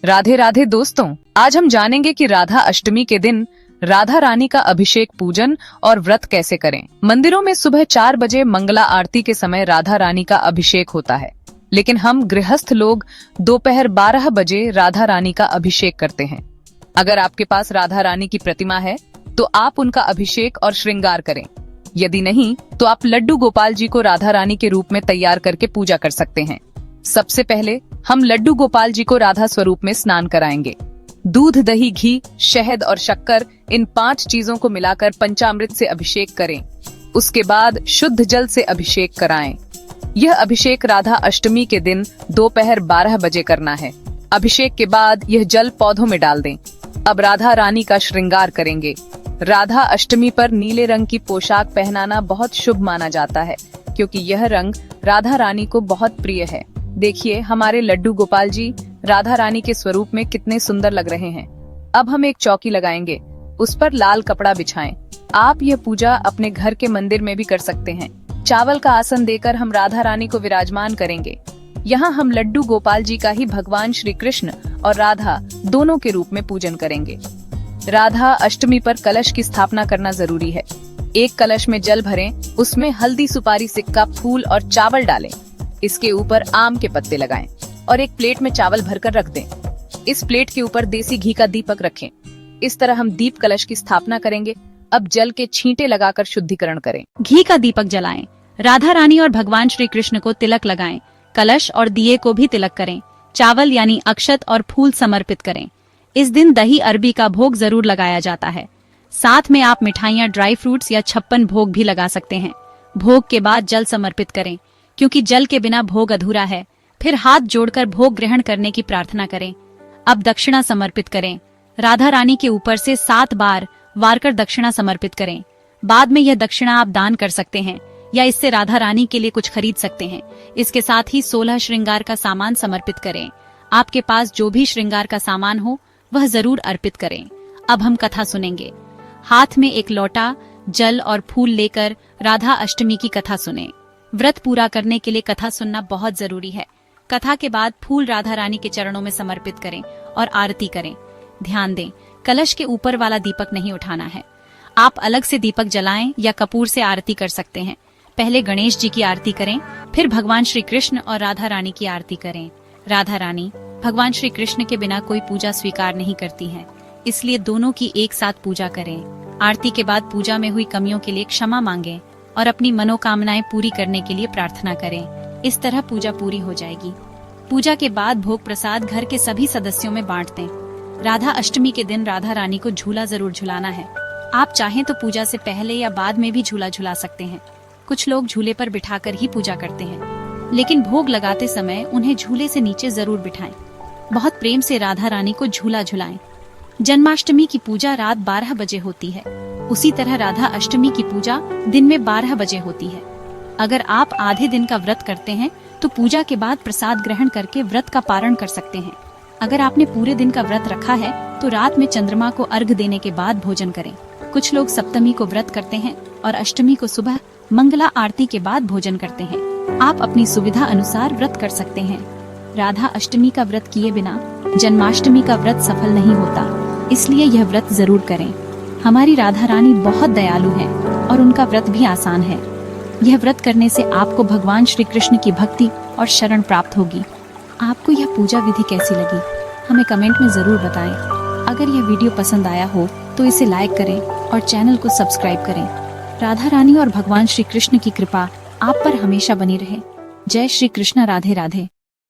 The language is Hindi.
राधे राधे दोस्तों, आज हम जानेंगे कि राधा अष्टमी के दिन राधा रानी का अभिषेक, पूजन और व्रत कैसे करें। मंदिरों में सुबह 4 बजे मंगला आरती के समय राधा रानी का अभिषेक होता है, लेकिन हम गृहस्थ लोग दोपहर 12 बजे राधा रानी का अभिषेक करते हैं। अगर आपके पास राधा रानी की प्रतिमा है तो आप उनका अभिषेक और श्रृंगार करें। यदि नहीं तो आप लड्डू गोपाल जी को राधा रानी के रूप में तैयार करके पूजा कर सकते हैं। सबसे पहले हम लड्डू गोपाल जी को राधा स्वरूप में स्नान कराएंगे। दूध, दही, घी, शहद और शक्कर, इन 5 चीजों को मिलाकर पंचामृत से अभिषेक करें। उसके बाद शुद्ध जल से अभिषेक कराएं। यह अभिषेक राधा अष्टमी के दिन दोपहर 12 बजे करना है। अभिषेक के बाद यह जल पौधों में डाल दें। अब राधा रानी का श्रृंगार करेंगे। राधा अष्टमी पर नीले रंग की पोशाक पहनाना बहुत शुभ माना जाता है, क्योंकि यह रंग राधा रानी को बहुत प्रिय है। देखिए, हमारे लड्डू गोपाल जी राधा रानी के स्वरूप में कितने सुंदर लग रहे हैं। अब हम एक चौकी लगाएंगे, उस पर लाल कपड़ा बिछाएं। आप यह पूजा अपने घर के मंदिर में भी कर सकते हैं। चावल का आसन देकर हम राधा रानी को विराजमान करेंगे। यहाँ हम लड्डू गोपाल जी का ही भगवान श्री कृष्ण और राधा दोनों के रूप में पूजन करेंगे। राधा अष्टमी पर कलश की स्थापना करना जरूरी है। एक कलश में जल भरें, उसमें हल्दी, सुपारी, सिक्का, फूल और चावल डालें। इसके ऊपर आम के पत्ते लगाएं और एक प्लेट में चावल भरकर रख दें। इस प्लेट के ऊपर देसी घी का दीपक रखें। इस तरह हम दीप कलश की स्थापना करेंगे। अब जल के छींटे लगाकर शुद्धिकरण करें। घी का दीपक जलाएं। राधा रानी और भगवान श्री कृष्ण को तिलक लगाएं। कलश और दिए को भी तिलक करें। चावल यानी अक्षत और फूल समर्पित करें। इस दिन दही अरबी का भोग जरूर लगाया जाता है। साथ में आप मिठाइयाँ, ड्राई फ्रूट्स या 56 भोग भी लगा सकते हैं। भोग के बाद जल समर्पित करें, क्योंकि जल के बिना भोग अधूरा है। फिर हाथ जोड़कर भोग ग्रहण करने की प्रार्थना करें। अब दक्षिणा समर्पित करें। राधा रानी के ऊपर से 7 बार वार कर दक्षिणा समर्पित करें। बाद में यह दक्षिणा आप दान कर सकते हैं या इससे राधा रानी के लिए कुछ खरीद सकते हैं। इसके साथ ही 16 श्रृंगार का सामान समर्पित करें। आपके पास जो भी श्रृंगार का सामान हो वह जरूर अर्पित करें। अब हम कथा सुनेंगे। हाथ में एक लोटा जल और फूल लेकर राधा अष्टमी की कथा सुनें। व्रत पूरा करने के लिए कथा सुनना बहुत जरूरी है। कथा के बाद फूल राधा रानी के चरणों में समर्पित करें और आरती करें। ध्यान दें, कलश के ऊपर वाला दीपक नहीं उठाना है। आप अलग से दीपक जलाएं या कपूर से आरती कर सकते हैं। पहले गणेश जी की आरती करें, फिर भगवान श्री कृष्ण और राधा रानी की आरती करें। राधा रानी भगवान श्री कृष्ण के बिना कोई पूजा स्वीकार नहीं करती हैं, इसलिए दोनों की एक साथ पूजा करें। आरती के बाद पूजा में हुई कमियों के लिए क्षमा मांगें और अपनी मनोकामनाएं पूरी करने के लिए प्रार्थना करें। इस तरह पूजा पूरी हो जाएगी। पूजा के बाद भोग प्रसाद घर के सभी सदस्यों में बांट दें। राधा अष्टमी के दिन राधा रानी को झूला जरूर झुलाना है। आप चाहें तो पूजा से पहले या बाद में भी झूला झुला सकते हैं। कुछ लोग झूले पर बिठाकर ही पूजा करते हैं, लेकिन भोग लगाते समय उन्हें झूले से नीचे जरूर बिठाएं। बहुत प्रेम से राधा रानी को झूला झुलाएं। जन्माष्टमी की पूजा रात 12 बजे होती है। उसी तरह राधा अष्टमी की पूजा दिन में 12 बजे होती है। अगर आप आधे दिन का व्रत करते हैं तो पूजा के बाद प्रसाद ग्रहण करके व्रत का पारण कर सकते हैं। अगर आपने पूरे दिन का व्रत रखा है तो रात में चंद्रमा को अर्घ देने के बाद भोजन करें। कुछ लोग सप्तमी को व्रत करते हैं और अष्टमी को सुबह मंगला आरती के बाद भोजन करते हैं। आप अपनी सुविधा अनुसार व्रत कर सकते हैं। राधा अष्टमी का व्रत किए बिना जन्माष्टमी का व्रत सफल नहीं होता, इसलिए यह व्रत जरूर करें। हमारी राधा रानी बहुत दयालु है और उनका व्रत भी आसान है। यह व्रत करने से आपको भगवान श्री कृष्ण की भक्ति और शरण प्राप्त होगी। आपको यह पूजा विधि कैसी लगी, हमें कमेंट में जरूर बताएं। अगर यह वीडियो पसंद आया हो तो इसे लाइक करें और चैनल को सब्सक्राइब करें। राधा रानी और भगवान श्री कृष्ण की कृपा आप पर हमेशा बनी रहे। जय श्री कृष्ण। राधे राधे।